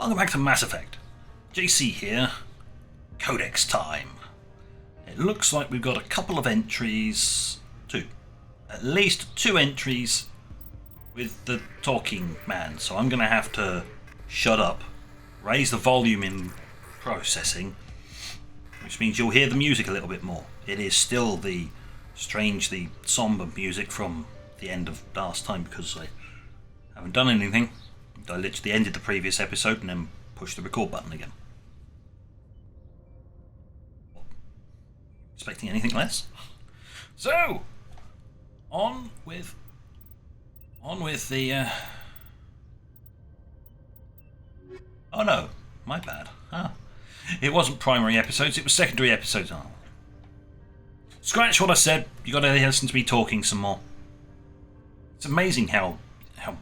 Welcome back to Mass Effect. JC here. Codex time. It looks like we've got a couple of entries. At least two entries with the talking man. So I'm going to have to shut up, raise the volume in processing, which means you'll hear the music a little bit more. It is still the strangely somber music from the end of last time because I haven't done anything. I literally ended the previous episode and then pushed the record button again. Expecting anything less? So, on with the. Oh no, my bad. It wasn't primary episodes; it was secondary episodes. Oh. Scratch what I said. You got to listen to me talking some more. It's amazing how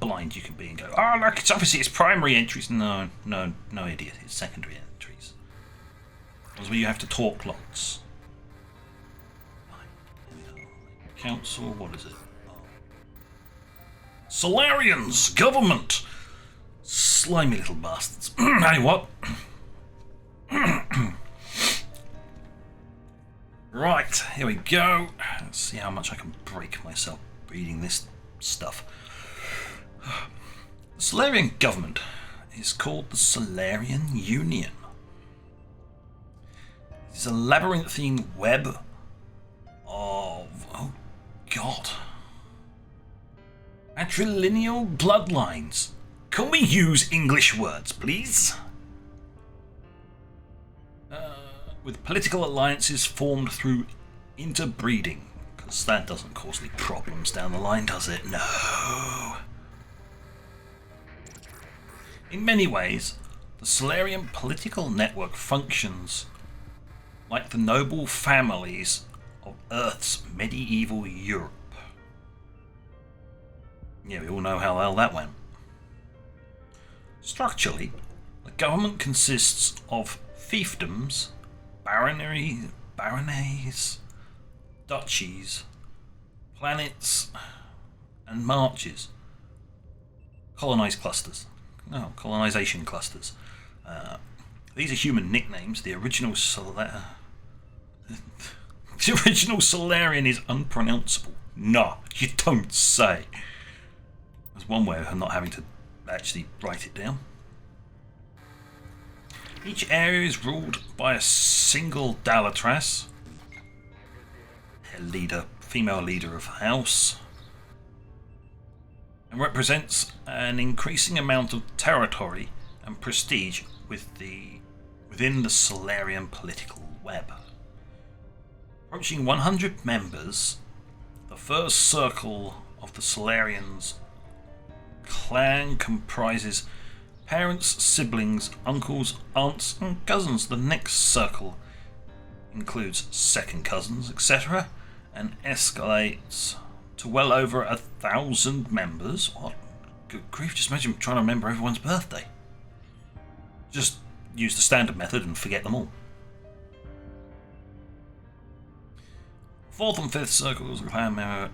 blind you can be and go, oh look, it's primary entries. No, idiot, it's secondary entries. That's where you have to talk lots. Council, what is it? Solarians, government, slimy little bastards. Hey, what? Right, here we go. Let's see how much I can break myself reading this stuff. The Solarian government is called the Solarian Union. It is a labyrinthine web of, oh god, matrilineal bloodlines. Can we use English words, please? With political alliances formed through interbreeding, because that doesn't cause any problems down the line, does it? No. In many ways, the Solarian political network functions like the noble families of Earth's medieval Europe. Yeah, we all know how well that went. Structurally, the government consists of fiefdoms, baronies, duchies, planets, and marches. Colonization clusters. These are human nicknames. The original Solarian is unpronounceable. No, you don't say. There's one way of not having to actually write it down. Each area is ruled by a single Dalatras, a female leader of house, and represents an increasing amount of territory and prestige within the Solarian political web. Approaching 100 members, the first circle of the Solarians clan comprises parents, siblings, uncles, aunts, and cousins. The next circle includes second cousins, etc., and escalates to well over 1,000 members. What? Good grief, just imagine trying to remember everyone's birthday. Just use the standard method and forget them all. Fourth and fifth circles clan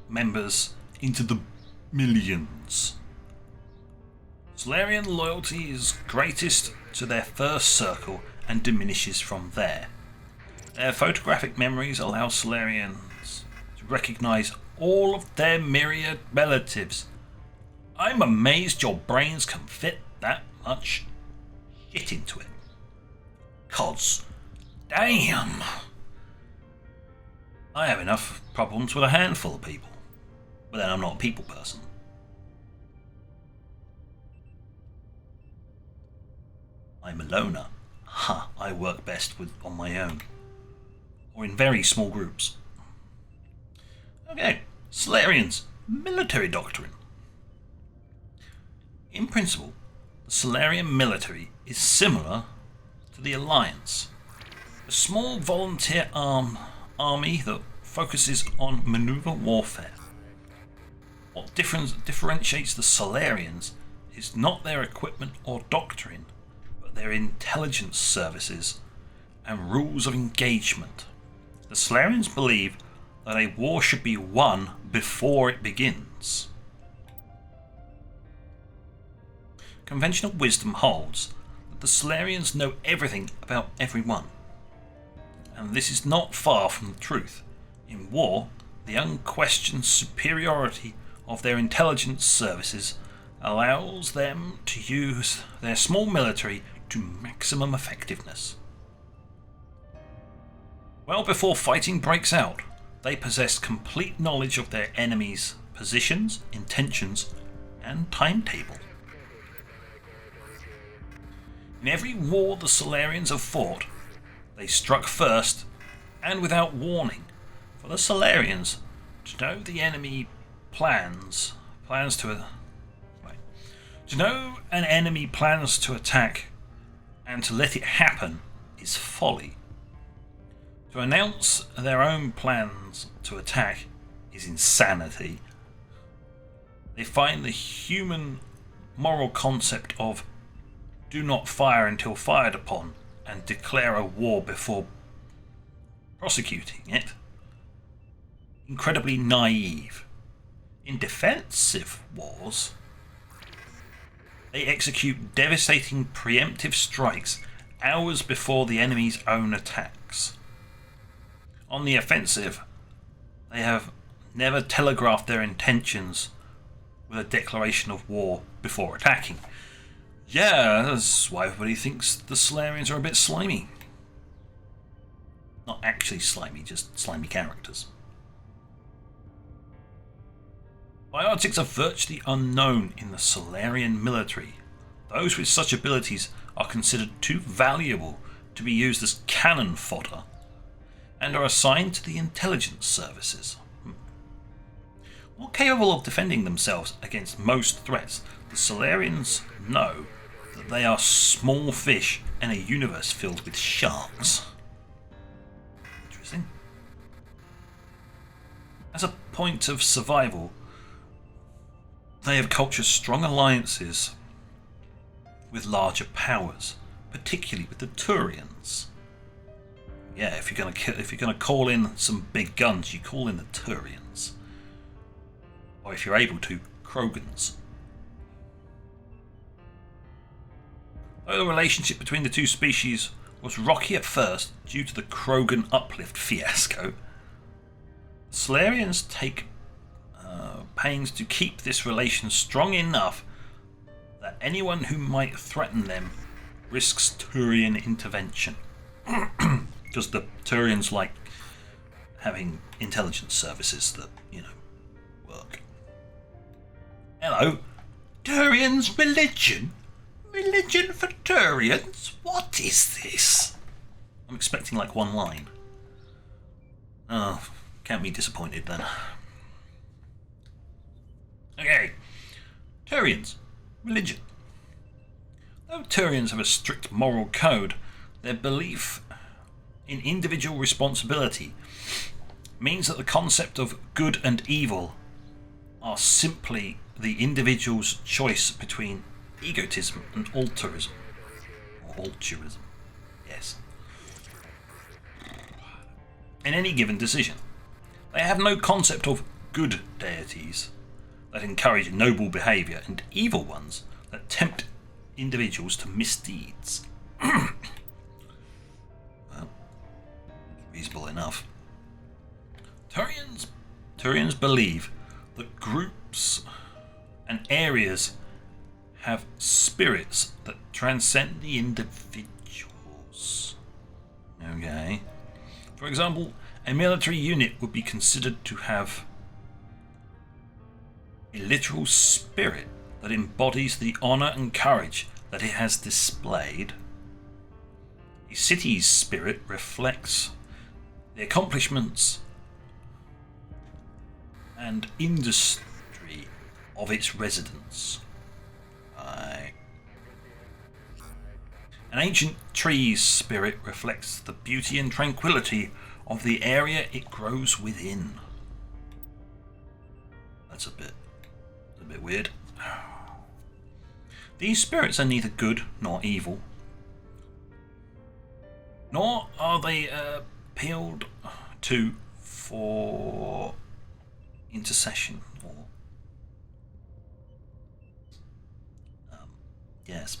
members into the millions. Solarian loyalty is greatest to their first circle and diminishes from there. Their photographic memories allow Solarians to recognize all of their myriad relatives. I'm amazed your brains can fit that much shit into it. 'Cause, damn, I have enough problems with a handful of people. But then I'm not a people person. I'm a loner. I work best on my own. Or in very small groups. Okay, Solarians, military doctrine. In principle, the Solarian military is similar to the Alliance. A small volunteer army that focuses on maneuver warfare. What differentiates the Solarians is not their equipment or doctrine, but their intelligence services and rules of engagement. The Solarians believe that a war should be won before it begins. conventional wisdom holds that the Solarians know everything about everyone. And this is not far from the truth. In war, the unquestioned superiority of their intelligence services allows them to use their small military to maximum effectiveness. Well before fighting breaks out, they possess complete knowledge of their enemies' positions, intentions, and timetable. In every war the Solarians have fought, they struck first and without warning. For the Solarians to know the enemy plans to know an enemy plans to attack and to let it happen is folly. To announce their own plans to attack is insanity. They find the human moral concept of do not fire until fired upon and declare a war before prosecuting it incredibly naive. In defensive wars, they execute devastating preemptive strikes hours before the enemy's own attacks. On the offensive, they have never telegraphed their intentions with a declaration of war before attacking. Yeah, that's why everybody thinks the Solarians are a bit slimy. Not actually slimy, just slimy characters. Biotics are virtually unknown in the Solarian military. Those with such abilities are considered too valuable to be used as cannon fodder and are assigned to the intelligence services. While capable of defending themselves against most threats, the Solarians know that they are small fish in a universe filled with sharks. Interesting. As a point of survival, they have cultured strong alliances with larger powers, particularly with the Turians. Yeah, if you're gonna call in some big guns, you call in the Turians, or if you're able to, Krogans. Though the relationship between the two species was rocky at first due to the Krogan uplift fiasco, the Solarians take pains to keep this relation strong enough that anyone who might threaten them risks Turian intervention. Because the Turians like having intelligence services that, work. Hello? Turians' religion? Religion for Turians? What is this? I'm expecting like one line. Oh, can't be disappointed then. Okay. Turians. Religion. Though Turians have a strict moral code, their belief in individual responsibility means that the concept of good and evil are simply the individual's choice between egotism and altruism. Or altruism. Yes. In any given decision. They have no concept of good deities that encourage noble behaviour and evil ones that tempt individuals to misdeeds. Well, reasonable enough. Turians believe that groups and areas have spirits that transcend the individuals. Okay. For example, a military unit would be considered to have a literal spirit that embodies the honour and courage that it has displayed. A city's spirit reflects the accomplishments and industry of its residents. An ancient tree's spirit reflects the beauty and tranquility of the area it grows within. That's a bit weird. These spirits are neither good nor evil, nor are they appealed to for intercession or Yes.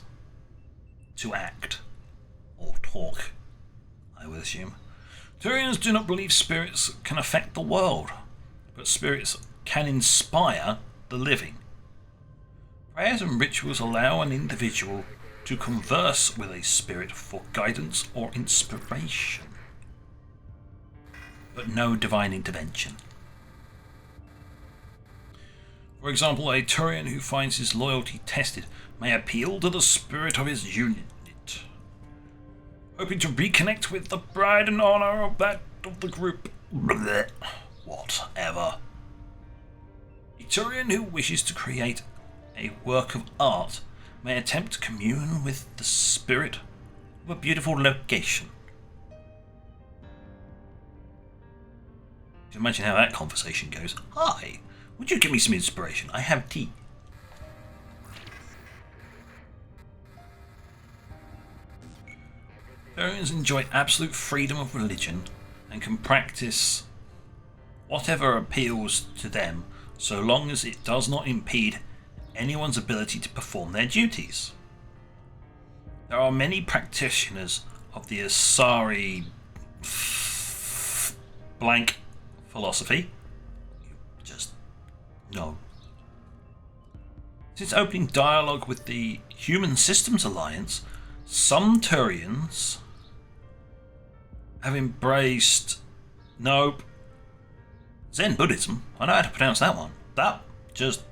To act. Or talk, I would assume. Turians do not believe spirits can affect the world, but spirits can inspire the living. Prayers and rituals allow an individual to converse with a spirit for guidance or inspiration, but no divine intervention. For example, a Turian who finds his loyalty tested may appeal to the spirit of his unit, hoping to reconnect with the pride and honor of the group. Blech. Whatever. A Turian who wishes to create a work of art may attempt to commune with the spirit of a beautiful location. You can imagine how that conversation goes. Hi, would you give me some inspiration? I have tea. Turians enjoy absolute freedom of religion and can practice whatever appeals to them so long as it does not impede anyone's ability to perform their duties. There are many practitioners of the Asari blank philosophy. Just no. Since opening dialogue with the Human Systems Alliance, some Turians have embraced Zen Buddhism. I know how to pronounce that one. That just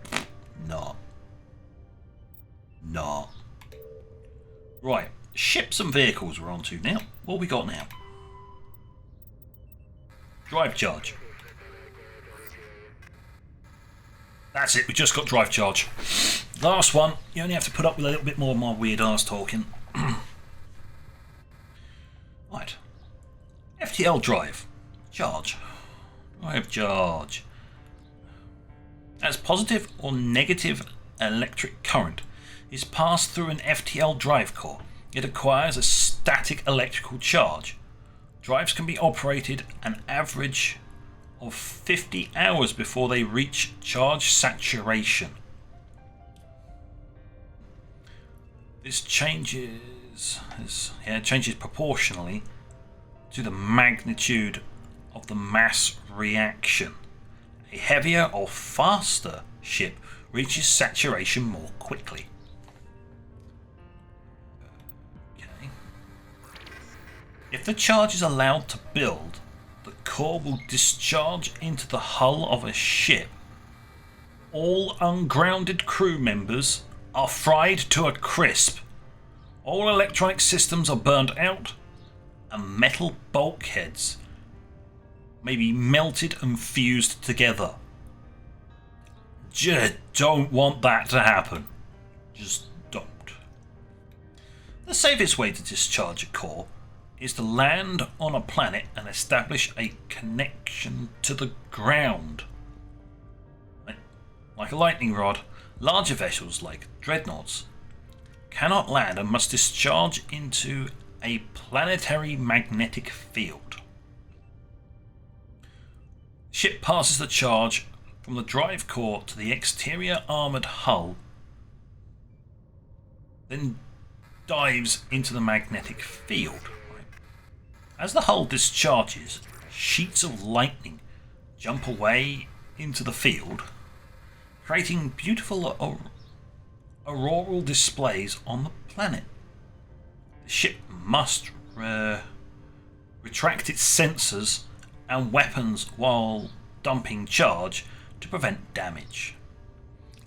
not. Right, ships and vehicles we're on to now. What we got now? Drive charge. That's it, we just got drive charge. Last one, you only have to put up with a little bit more of my weird ass talking. Right. FTL drive. Charge. Drive charge. As positive or negative electric current is passed through an FTL drive core, it acquires a static electrical charge. Drives can be operated an average of 50 hours before they reach charge saturation. This changes proportionally to the magnitude of the mass reaction. A heavier or faster ship reaches saturation more quickly. Okay. If the charge is allowed to build, the core will discharge into the hull of a ship. All ungrounded crew members are fried to a crisp. All electronic systems are burned out, and metal bulkheads may be melted and fused together. Just don't want that to happen. Just don't. The safest way to discharge a core is to land on a planet and establish a connection to the ground. Like a lightning rod, larger vessels like dreadnoughts cannot land and must discharge into a planetary magnetic field. The ship passes the charge from the drive core to the exterior armoured hull, then dives into the magnetic field. As the hull discharges, sheets of lightning jump away into the field, creating beautiful auroral displays on the planet. The ship must retract its sensors and weapons while dumping charge to prevent damage,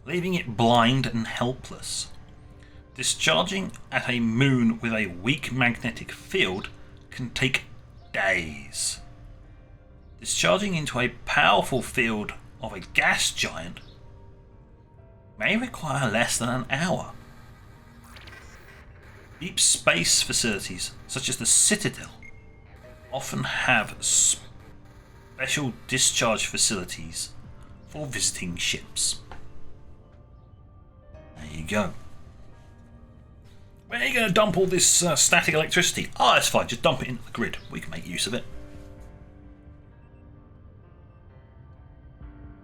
leaving it blind and helpless. Discharging at a moon with a weak magnetic field can take days. Discharging into a powerful field of a gas giant may require less than an hour. Deep space facilities, such as the Citadel, often have special discharge facilities for visiting ships. There you go. Where are you going to dump all this static electricity? Oh, that's fine, just dump it into the grid. We can make use of it.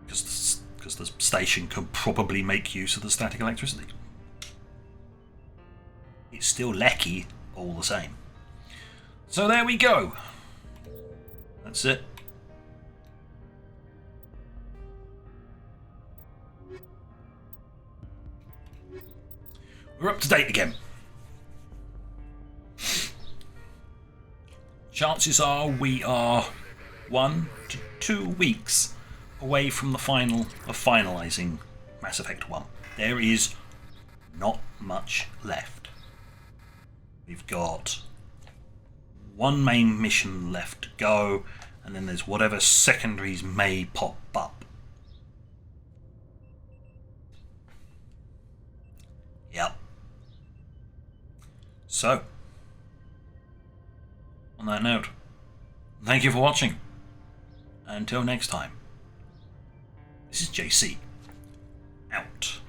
Because the station can probably make use of the static electricity. it's still lecky all the same. So there we go. That's it. We're up to date again. Chances are we are 1 to 2 weeks away from the finalising Mass Effect 1. There is not much left. We've got one main mission left to go, and then there's whatever secondaries may pop up. Yep. So, on that note, thank you for watching. Until next time, this is JC, out.